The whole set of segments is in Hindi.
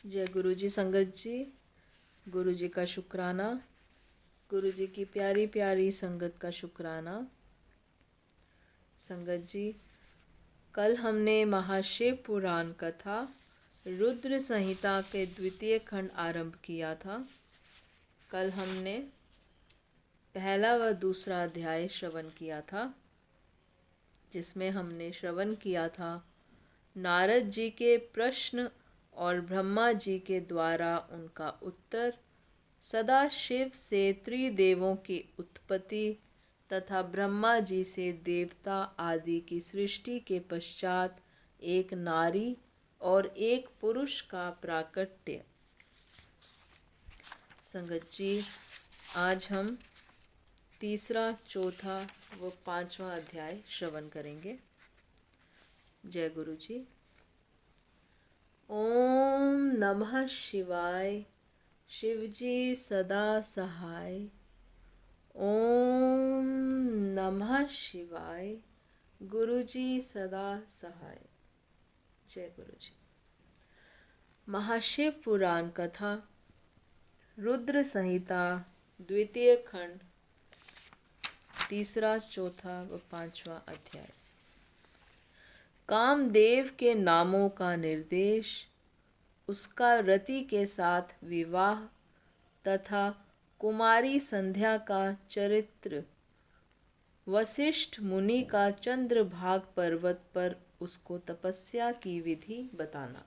जय गुरु जी। संगत जी, गुरु जी का शुक्राना, गुरु जी की प्यारी प्यारी संगत का शुक्राना। संगत जी, कल हमने महाशिव पुराण कथा रुद्र संहिता के द्वितीय खंड आरंभ किया था। कल हमने पहला व दूसरा अध्याय श्रवण किया था, जिसमें हमने श्रवण किया था नारद जी के प्रश्न और ब्रह्मा जी के द्वारा उनका उत्तर, सदाशिव से त्रिदेवों की उत्पत्ति तथा ब्रह्मा जी से देवता आदि की सृष्टि के पश्चात एक नारी और एक पुरुष का प्राकट्य। संगत जी, आज हम तीसरा, चौथा व पांचवा अध्याय श्रवण करेंगे। जय गुरु जी। ओम नमः शिवाय, शिवजी सदा सहाय। ओम नमः शिवाय, गुरुजी सदा सहाय। जय गुरु जी। महाशिव पुराण कथा रुद्र संहिता द्वितीय खंड, तीसरा, चौथा व पांचवा अध्याय। कामदेव के नामों का निर्देश, उसका रति के साथ विवाह तथा कुमारी संध्या का चरित्र, वशिष्ठ मुनि का चंद्रभाग पर्वत पर उसको तपस्या की विधि बताना।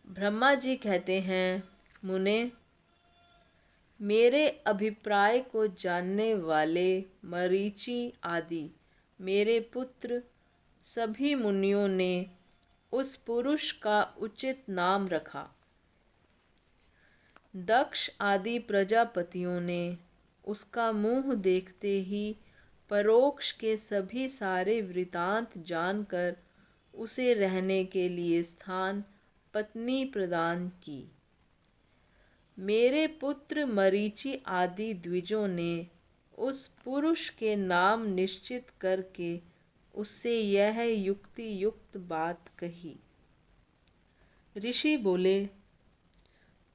ब्रह्मा जी कहते हैं, मुने, मेरे अभिप्राय को जानने वाले मरीचि आदि मेरे पुत्र सभी मुनियों ने उस पुरुष का उचित नाम रखा। दक्ष आदि प्रजापतियों ने उसका मुंह देखते ही परोक्ष के सभी सारे वृतांत जानकर उसे रहने के लिए स्थान, पत्नी प्रदान की। मेरे पुत्र मरीचि आदि द्विजों ने उस पुरुष के नाम निश्चित करके उससे यह युक्ति युक्त बात कही। ऋषि बोले,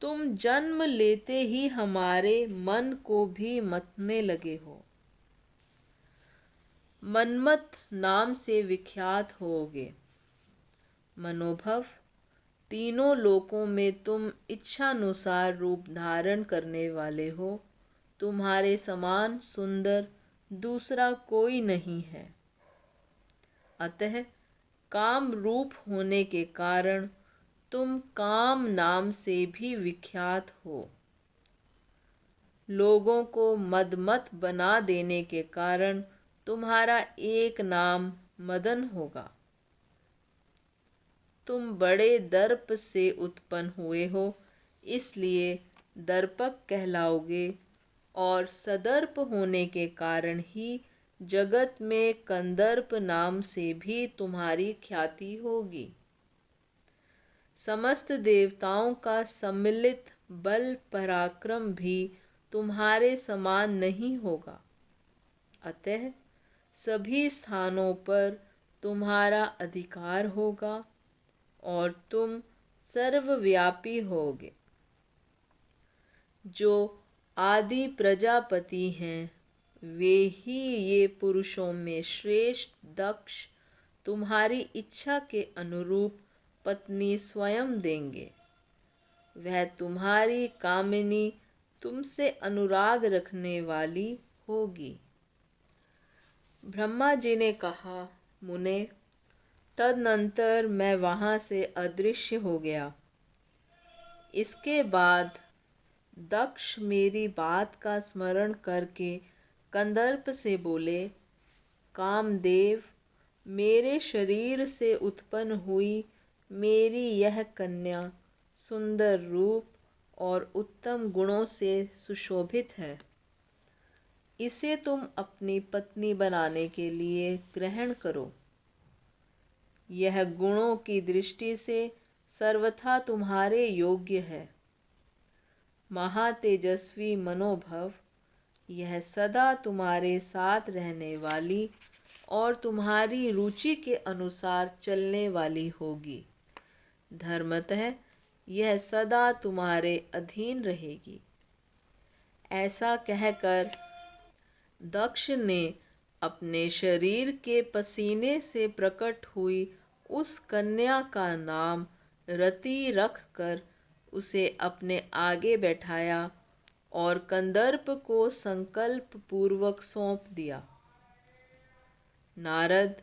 तुम जन्म लेते ही हमारे मन को भी मतने लगे हो। मन्मथ नाम से विख्यात होगे। मनोभव, तीनों लोकों में तुम इच्छानुसार रूप धारण करने वाले हो। तुम्हारे समान सुंदर दूसरा कोई नहीं है। अतः काम रूप होने के कारण तुम काम नाम से भी विख्यात हो। लोगों को मदमत बना देने के कारण तुम्हारा एक नाम मदन होगा। तुम बड़े दर्प से उत्पन्न हुए हो, इसलिए दर्पक कहलाओगे, और सदर्प होने के कारण ही जगत में कंदर्प नाम से भी तुम्हारी ख्याति होगी। समस्त देवताओं का सम्मिलित बल पराक्रम भी तुम्हारे समान नहीं होगा। अतः सभी स्थानों पर तुम्हारा अधिकार होगा और तुम सर्वव्यापी होगे। जो आदि प्रजापति हैं, वे ही ये पुरुषों में श्रेष्ठ दक्ष तुम्हारी इच्छा के अनुरूप पत्नी स्वयं देंगे। वह तुम्हारी कामिनी, तुमसे अनुराग रखने वाली होगी। ब्रह्मा जी ने कहा, मुने, तदनंतर मैं वहाँ से अदृश्य हो गया। इसके बाद दक्ष मेरी बात का स्मरण करके कंदर्प से बोले, कामदेव, मेरे शरीर से उत्पन्न हुई मेरी यह कन्या सुंदर रूप और उत्तम गुणों से सुशोभित है। इसे तुम अपनी पत्नी बनाने के लिए ग्रहण करो। यह गुणों की दृष्टि से सर्वथा तुम्हारे योग्य है। महातेजस्वी मनोभव, यह सदा तुम्हारे साथ रहने वाली और तुम्हारी रुचि के अनुसार चलने वाली होगी। धर्मतः यह सदा तुम्हारे अधीन रहेगी। ऐसा कहकर दक्ष ने अपने शरीर के पसीने से प्रकट हुई उस कन्या का नाम रति रखकर उसे अपने आगे बैठाया और कंदर्प को संकल्प पूर्वक सौंप दिया। नारद,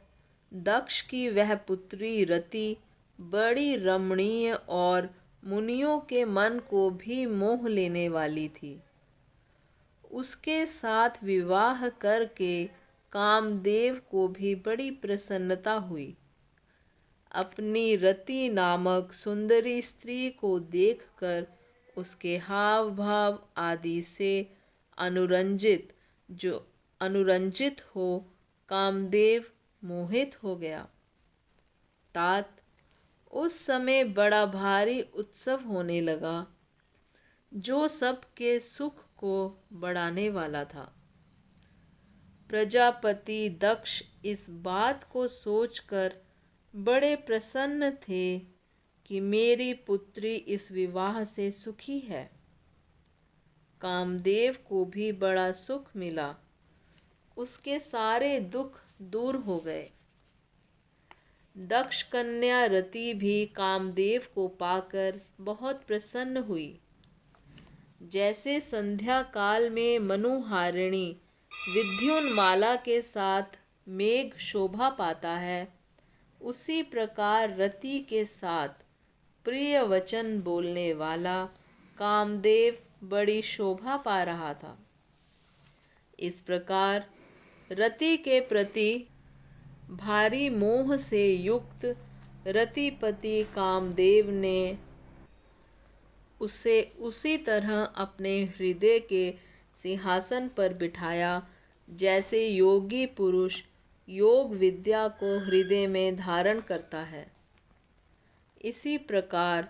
दक्ष की वह पुत्री रति बड़ी रमणीय और मुनियों के मन को भी मोह लेने वाली थी। उसके साथ विवाह करके कामदेव को भी बड़ी प्रसन्नता हुई। अपनी रति नामक सुंदरी स्त्री को देखकर उसके हाव भाव आदि से अनुरंजित हो कामदेव मोहित हो गया। तात, उस समय बड़ा भारी उत्सव होने लगा जो सबके सुख को बढ़ाने वाला था। प्रजापति दक्ष इस बात को सोचकर बड़े प्रसन्न थे कि मेरी पुत्री इस विवाह से सुखी है। कामदेव को भी बड़ा सुख मिला, उसके सारे दुख दूर हो गए। दक्ष कन्या रति भी कामदेव को पाकर बहुत प्रसन्न हुई। जैसे संध्या काल में मनुहारिणी विद्युन्माला के साथ मेघ शोभा पाता है, उसी प्रकार रति के साथ प्रिय वचन बोलने वाला कामदेव बड़ी शोभा पा रहा था। इस प्रकार रति के प्रति भारी मोह से युक्त रतिपति कामदेव ने उसे उसी तरह अपने हृदय के सिंहासन पर बिठाया जैसे योगी पुरुष योग विद्या को हृदय में धारण करता है। इसी प्रकार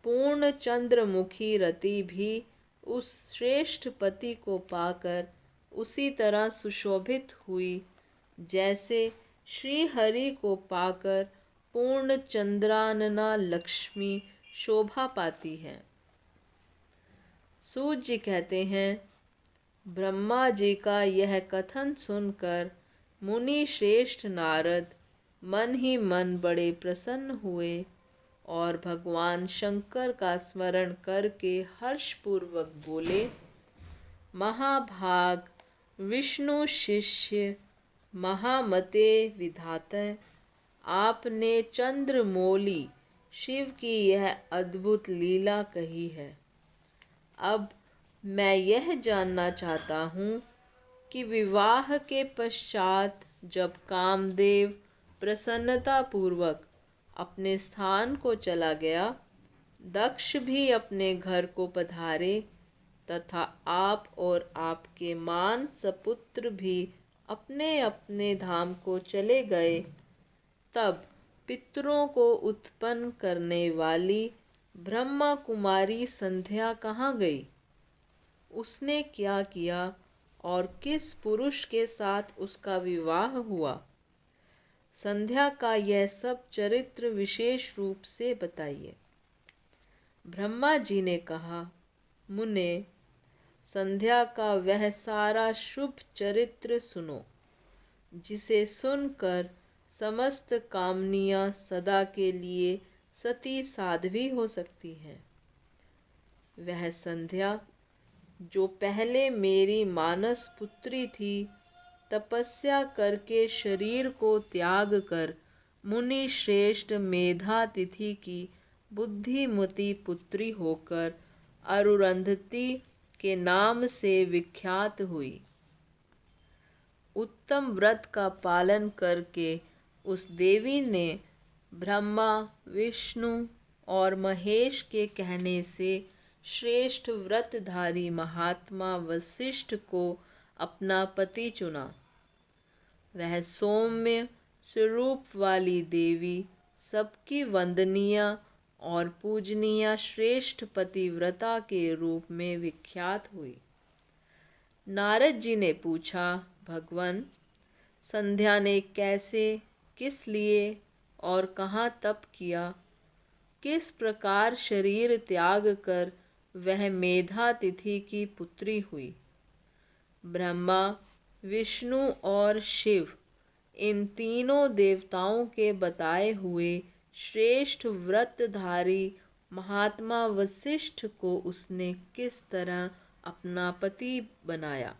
पूर्ण चंद्रमुखी रति भी उस श्रेष्ठ पति को पाकर उसी तरह सुशोभित हुई जैसे श्री हरि को पाकर पूर्ण चंद्रानना लक्ष्मी शोभा पाती है। सूत जी कहते हैं, ब्रह्मा जी का यह कथन सुनकर मुनि श्रेष्ठ नारद मन ही मन बड़े प्रसन्न हुए और भगवान शंकर का स्मरण करके हर्षपूर्वक बोले, महाभाग विष्णु शिष्य महामते विधाता, आपने चंद्रमौली शिव की यह अद्भुत लीला कही है। अब मैं यह जानना चाहता हूँ कि विवाह के पश्चात जब कामदेव प्रसन्नतापूर्वक अपने स्थान को चला गया, दक्ष भी अपने घर को पधारे तथा आप और आपके मान सपुत्र भी अपने अपने धाम को चले गए। तब पितरों को उत्पन्न करने वाली ब्रह्मा कुमारी संध्या कहाँ गई? उसने क्या किया और किस पुरुष के साथ उसका विवाह हुआ? संध्या का यह सब चरित्र विशेष रूप से बताइए। ब्रह्मा जी ने कहा, मुने, संध्या का वह सारा शुभ चरित्र सुनो, जिसे सुनकर समस्त कामनियाँ सदा के लिए सती साध्वी हो सकती है। वह संध्या जो पहले मेरी मानस पुत्री थी, तपस्या करके शरीर को त्याग कर मुनि श्रेष्ठ मेधातिथि की बुद्धिमती पुत्री होकर अरुंधति के नाम से विख्यात हुई। उत्तम व्रत का पालन करके उस देवी ने ब्रह्मा, विष्णु और महेश के कहने से श्रेष्ठ व्रतधारी महात्मा वशिष्ठ को अपना पति चुना। वह सौम्य स्वरूप वाली देवी सबकी वंदनीय और पूजनीय श्रेष्ठ पतिव्रता के रूप में विख्यात हुई। नारद जी ने पूछा, भगवान, संध्या ने कैसे, किस लिए और कहाँ तप किया? किस प्रकार शरीर त्याग कर वह मेधातिथि की पुत्री हुई। ब्रह्मा, विष्णु और शिव, इन तीनों देवताओं के बताए हुए श्रेष्ठ व्रतधारी महात्मा वशिष्ठ को उसने किस तरह अपना पति बनाया।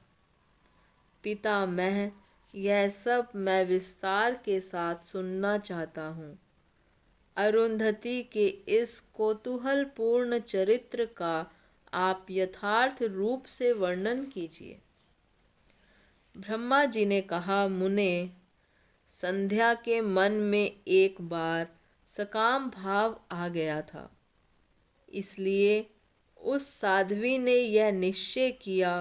पितामह, यह सब मैं विस्तार के साथ सुनना चाहता हूँ। अरुंधति के इस कौतूहलपूर्ण चरित्र का आप यथार्थ रूप से वर्णन कीजिए। ब्रह्मा जी ने कहा, मुने, संध्या के मन में एक बार सकाम भाव आ गया था। इसलिए उस साध्वी ने यह निश्चय किया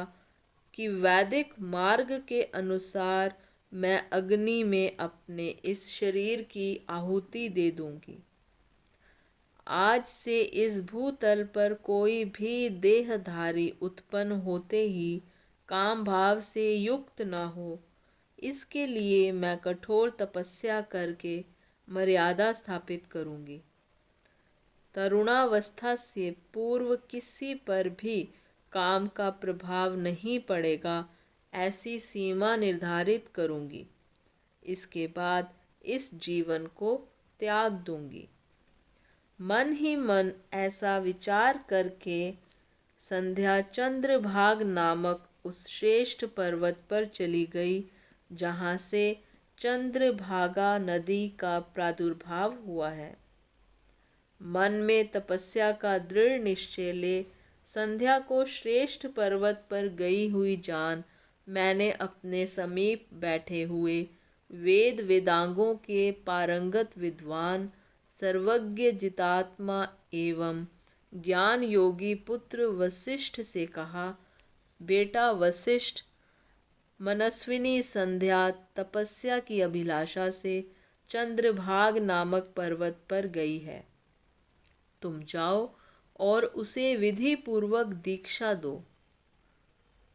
कि वैदिक मार्ग के अनुसार मैं अग्नि में अपने इस शरीर की आहुति दे दूंगी। आज से इस भूतल पर कोई भी देहधारी उत्पन्न होते ही काम भाव से युक्त न हो, इसके लिए मैं कठोर तपस्या करके मर्यादा स्थापित करूंगी। तरुणावस्था से पूर्व किसी पर भी काम का प्रभाव नहीं पड़ेगा, ऐसी सीमा निर्धारित करूंगी। इसके बाद इस जीवन को त्याग दूंगी। मन ही मन ऐसा विचार करके संध्या चंद्रभाग नामक उस श्रेष्ठ पर्वत पर चली गई, जहाँ से चंद्रभागा नदी का प्रादुर्भाव हुआ है। मन में तपस्या का दृढ़ निश्चय ले संध्या को श्रेष्ठ पर्वत पर गई हुई जान मैंने अपने समीप बैठे हुए वेद वेदांगों के पारंगत विद्वान, सर्वज्ञ जितात्मा एवं ज्ञान योगी पुत्र वशिष्ठ से कहा, बेटा वशिष्ठ, मनस्विनी संध्या तपस्या की अभिलाषा से चंद्रभाग नामक पर्वत पर गई है। तुम जाओ और उसे विधि पूर्वक दीक्षा दो।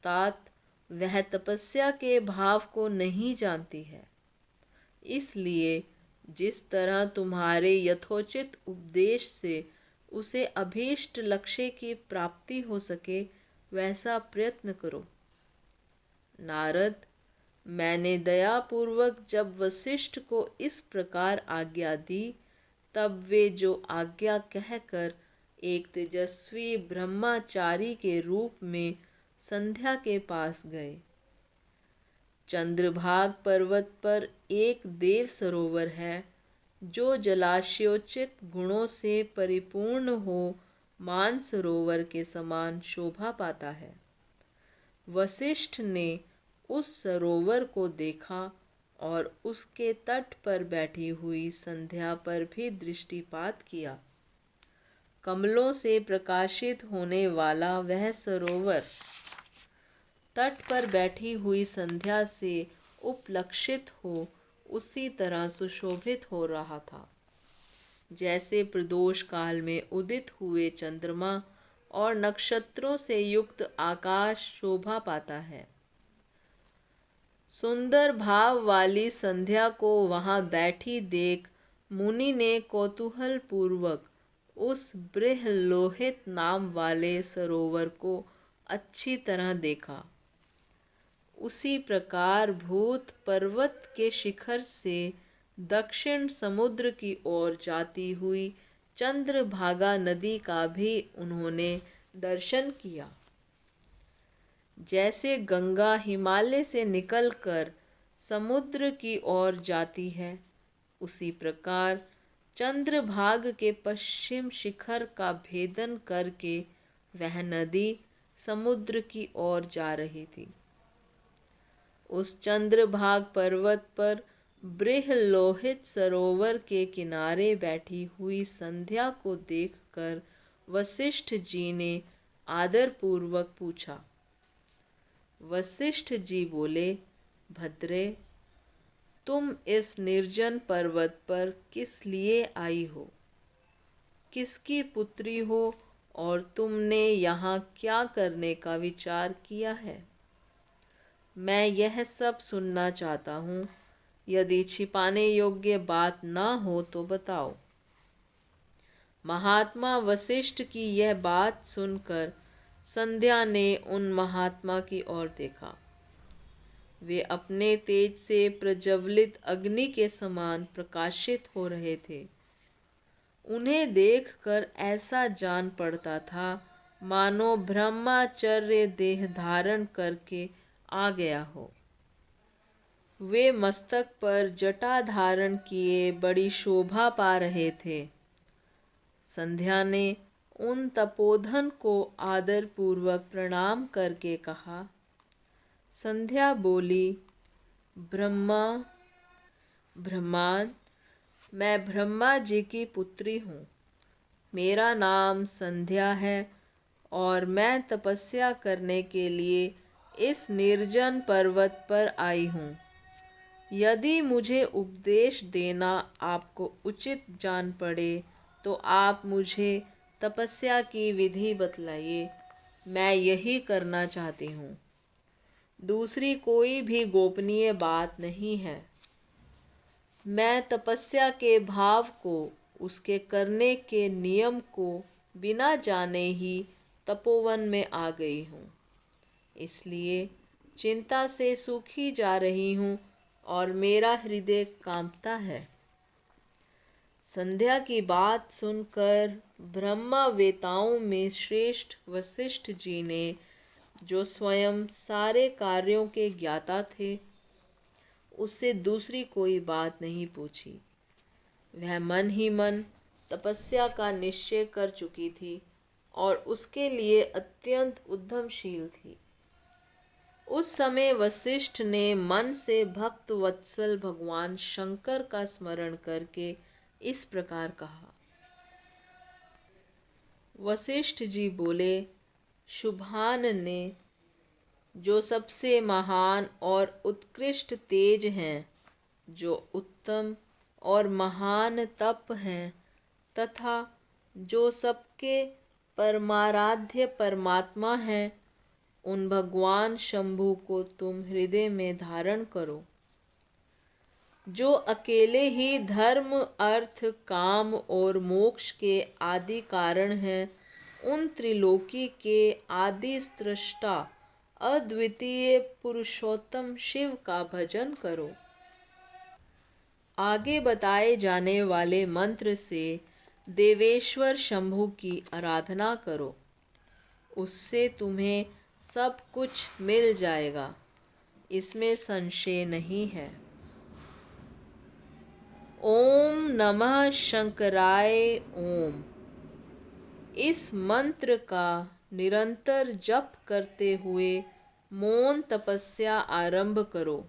तात, वह तपस्या के भाव को नहीं जानती है, इसलिए जिस तरह तुम्हारे यथोचित उपदेश से उसे अभीष्ट लक्ष्य की प्राप्ति हो सके, वैसा प्रयत्न करो। नारद, मैंने दयापूर्वक जब वशिष्ठ को इस प्रकार आज्ञा दी, तब वे जो आज्ञा कहकर एक तेजस्वी ब्रह्मचारी के रूप में संध्या के पास गए। चंद्रभाग पर्वत पर एक देव सरोवर है, जो जलाशयोचित गुणों से परिपूर्ण हो मानसरोवर के समान शोभा पाता है। वशिष्ठ ने उस सरोवर को देखा और उसके तट पर बैठी हुई संध्या पर भी दृष्टिपात किया। कमलों से प्रकाशित होने वाला वह सरोवर तट पर बैठी हुई संध्या से उपलक्षित हो उसी तरह सुशोभित हो रहा था, जैसे प्रदोष काल में उदित हुए चंद्रमा और नक्षत्रों से युक्त आकाश शोभा पाता है। सुंदर भाव वाली संध्या को वहां बैठी देख मुनि ने कौतूहल पूर्वक उस बृहलोहित नाम वाले सरोवर को अच्छी तरह देखा। उसी प्रकार भूत पर्वत के शिखर से दक्षिण समुद्र की ओर जाती हुई चंद्रभागा नदी का भी उन्होंने दर्शन किया। जैसे गंगा हिमालय से निकलकर समुद्र की ओर जाती है, उसी प्रकार चंद्रभाग के पश्चिम शिखर का भेदन करके वह नदी समुद्र की ओर जा रही थी। उस चंद्रभाग पर्वत पर बृहलोहित सरोवर के किनारे बैठी हुई संध्या को देखकर वशिष्ठ जी ने आदरपूर्वक पूछा। वशिष्ठ जी बोले, भद्रे, तुम इस निर्जन पर्वत पर किस लिए आई हो? किसकी पुत्री हो और तुमने यहाँ क्या करने का विचार किया है? मैं यह सब सुनना चाहता हूँ। यदि छिपाने योग्य बात ना हो तो बताओ। महात्मा वशिष्ठ की यह बात सुनकर संध्या ने उन महात्मा की ओर देखा। वे अपने तेज से प्रज्वलित अग्नि के समान प्रकाशित हो रहे थे। उन्हें देखकर ऐसा जान पड़ता था मानो ब्रह्मचर्य देह धारण करके आ गया हो। वे मस्तक पर जटा धारण किए बड़ी शोभा पा रहे थे। संध्या ने उन तपोधन को आदर पूर्वक प्रणाम करके कहा। संध्या बोली, ब्रह्मा, मैं ब्रह्मा जी की पुत्री हूँ। मेरा नाम संध्या है और मैं तपस्या करने के लिए इस निर्जन पर्वत पर आई हूँ। यदि मुझे उपदेश देना आपको उचित जान पड़े तो आप मुझे तपस्या की विधि बतलाइए। मैं यही करना चाहती हूँ। दूसरी कोई भी गोपनीय बात नहीं है। मैं तपस्या के भाव को, उसके करने के नियम को बिना जाने ही तपोवन में आ गई हूँ। इसलिए चिंता से सूखी जा रही हूँ और मेरा हृदय कांपता है। संध्या की बात सुनकर ब्रह्मवेताओं में श्रेष्ठ वशिष्ठ जी ने, जो स्वयं सारे कार्यों के ज्ञाता थे, उससे दूसरी कोई बात नहीं पूछी। वह मन ही मन तपस्या का निश्चय कर चुकी थी और उसके लिए अत्यंत उद्यमशील थी। उस समय वशिष्ठ ने मन से भक्त वत्सल भगवान शंकर का स्मरण करके इस प्रकार कहा। वशिष्ठ जी बोले, शुभान ने, जो सबसे महान और उत्कृष्ट तेज हैं, जो उत्तम और महान तप हैं, तथा जो सबके परमाराध्य परमात्मा हैं, उन भगवान शंभु को तुम हृदय में धारण करो, जो अकेले ही धर्म, अर्थ, काम और मोक्ष के आदि कारण हैं। उन त्रिलोकी के आदि सृष्टा अद्वितीय पुरुषोत्तम शिव का भजन करो। आगे बताए जाने वाले मंत्र से देवेश्वर शंभु की आराधना करो, उससे तुम्हें सब कुछ मिल जाएगा, इसमें संशय नहीं है। ओम नमः शंकराय ओम। इस मंत्र का निरंतर जप करते हुए मौन तपस्या आरंभ करो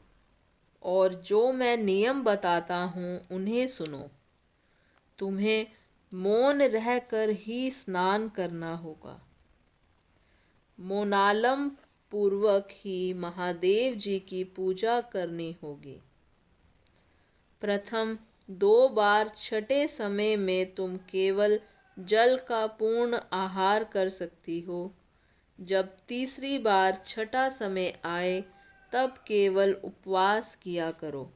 और जो मैं नियम बताता हूँ उन्हें सुनो। तुम्हें मौन रहकर ही स्नान करना होगा। मौनालम पूर्वक ही महादेव जी की पूजा करनी होगी। प्रथम 2 बार छठे समय में तुम केवल जल का पूर्ण आहार कर सकती हो। जब तीसरी बार छठा समय आए तब केवल उपवास किया करो।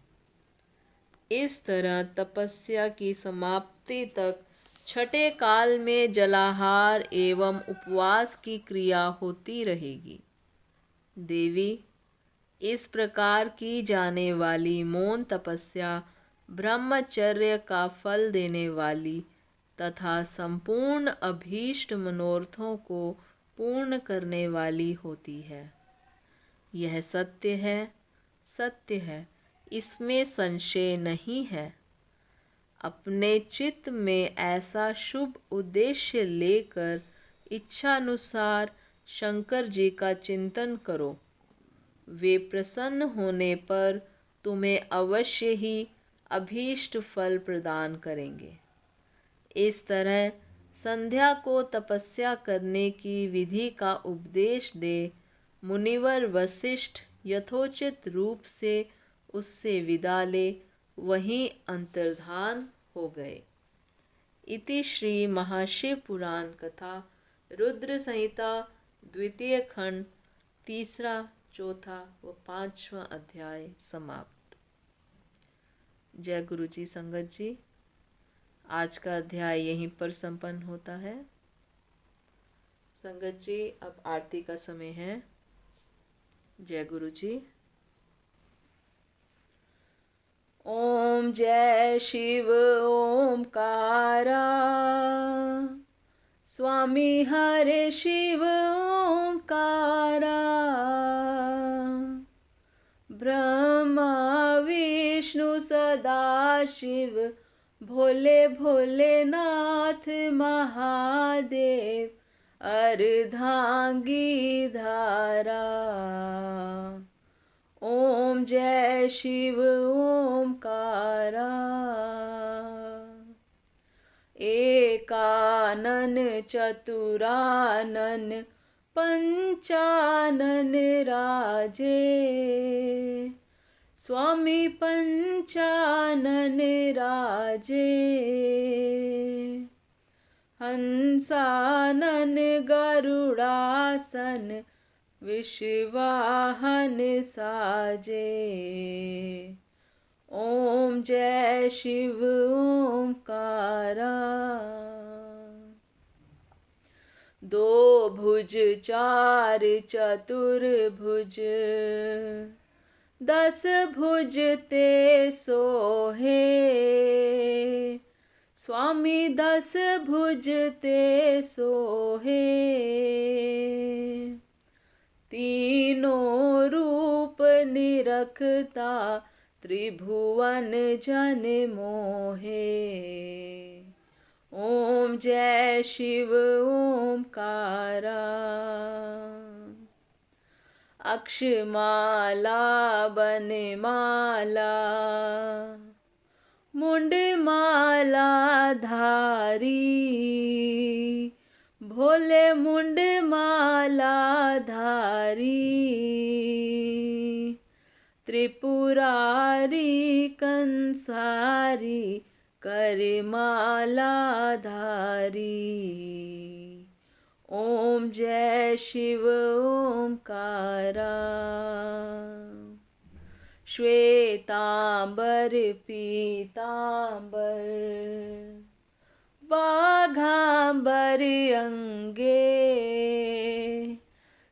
इस तरह तपस्या की समाप्ति तक छठे काल में जलाहार एवं उपवास की क्रिया होती रहेगी। देवी, इस प्रकार की जाने वाली मौन तपस्या ब्रह्मचर्य का फल देने वाली तथा संपूर्ण अभीष्ट मनोरथों को पूर्ण करने वाली होती है। यह सत्य है, इसमें संशय नहीं है। अपने चित्त में ऐसा शुभ उद्देश्य लेकर इच्छानुसार शंकर जी का चिंतन करो। वे प्रसन्न होने पर तुम्हें अवश्य ही अभीष्ट फल प्रदान करेंगे। इस तरह संध्या को तपस्या करने की विधि का उपदेश दे मुनिवर वशिष्ठ यथोचित रूप से उससे विदा ले वहीं अंतर्धान हो गए। इति श्री महाशिव पुराण कथा रुद्र संहिता द्वितीय खंड 3, 4 व 5वां अध्याय समाप्त। जय गुरु जी। संगत जी, आज का अध्याय यहीं पर संपन्न होता है। संगत जी, अब आरती का समय है। जय गुरु जी। ओम जय शिव ओमकारा, स्वामी हरे शिव ओमकारा, ब्रह्मा विष्णु सदा शिव, भोले भोलेनाथ महादेव, अर्धांगी धारा। ओम जय शिव ओमकारा, एकानन चतुरानन पंचानन राजे, स्वामी पंचानन राजे, हंसानन गरुड़ासन, विश्वाहन साजे। ओम जय शिव ओमकारा, दो भुज चार चतुर्भुज, 10 भुज ते सोहे, स्वामी 10 भुज ते सोहे, तीनों रूप निरखता, त्रिभुवन जन मोहे। ओम जय शिव ओमकारा, अक्षमाला बनमाला, मुंडमाला धारी, भोले मुंडमाला धारी, त्रिपुरारी कंसारी, करमाला धारी। ओम जय शिव ओमकारा, श्वेतांबर पीतांबर, बाघांबर अंगे,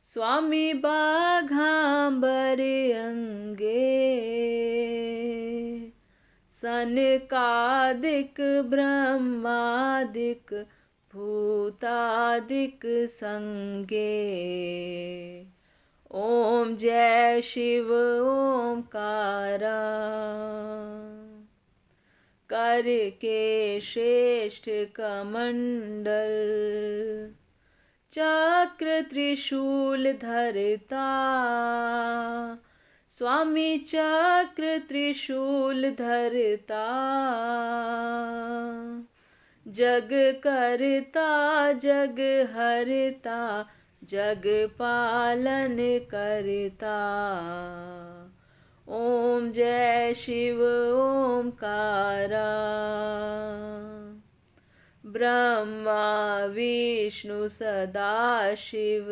स्वामी बाघांबर अंगे, सनकादिक ब्रह्मादिक, भूतादिक संगे। ओम जय शिव ओमकारा, करके श्रेष्ठ कमंडल, चक्र त्रिशूल धरता, स्वामी चक्र त्रिशूल धरता, जग करता जग हरता, जग पालन करता। ओम जय शिव ओमकारा, ब्रह्मा विष्णु सदा शिव,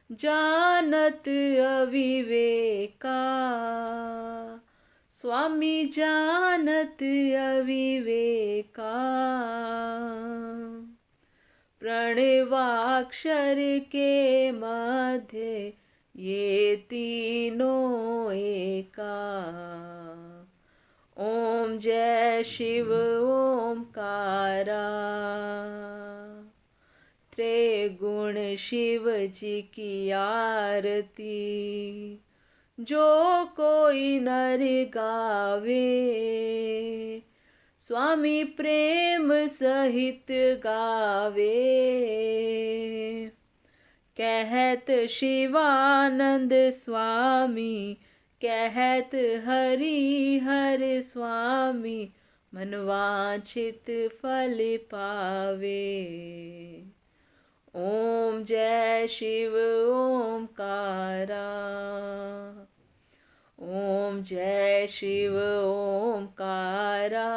जानत अविवेका, स्वामी जानत अविवेका, प्रणवाक्षर के मध्य ये तीनों एका। ओम जय शिव ओमकारा, त्रिगुण शिव जी की आरती, जो कोई नर गावे, स्वामी प्रेम सहित गावे। कहत शिवानंद स्वामी, कहत हरि हर स्वामी, मनवांछित फल पावे। ओम जय शिव ओमकारा, ओम जय शिव ओमकारा।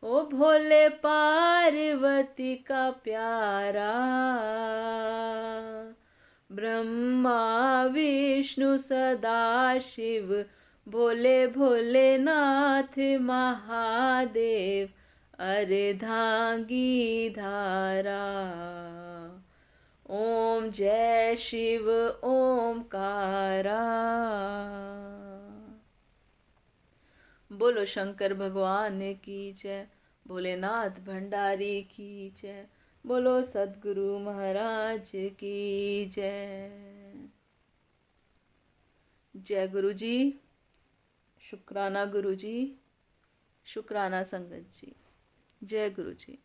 ओ भोले पार्वती का प्यारा, ब्रह्मा विष्णु सदा शिव, भोले भोलेनाथ महादेव अर्धांगी धारा। ओम जय शिव ओमकारा। बोलो शंकर भगवान की जय, भोलेनाथ भंडारी की जय, बोलो सद्गुरु महाराज की जय। जय गुरु जी, शुक्राना गुरु जी, शुक्राना संगत जी। जय गुरु जी।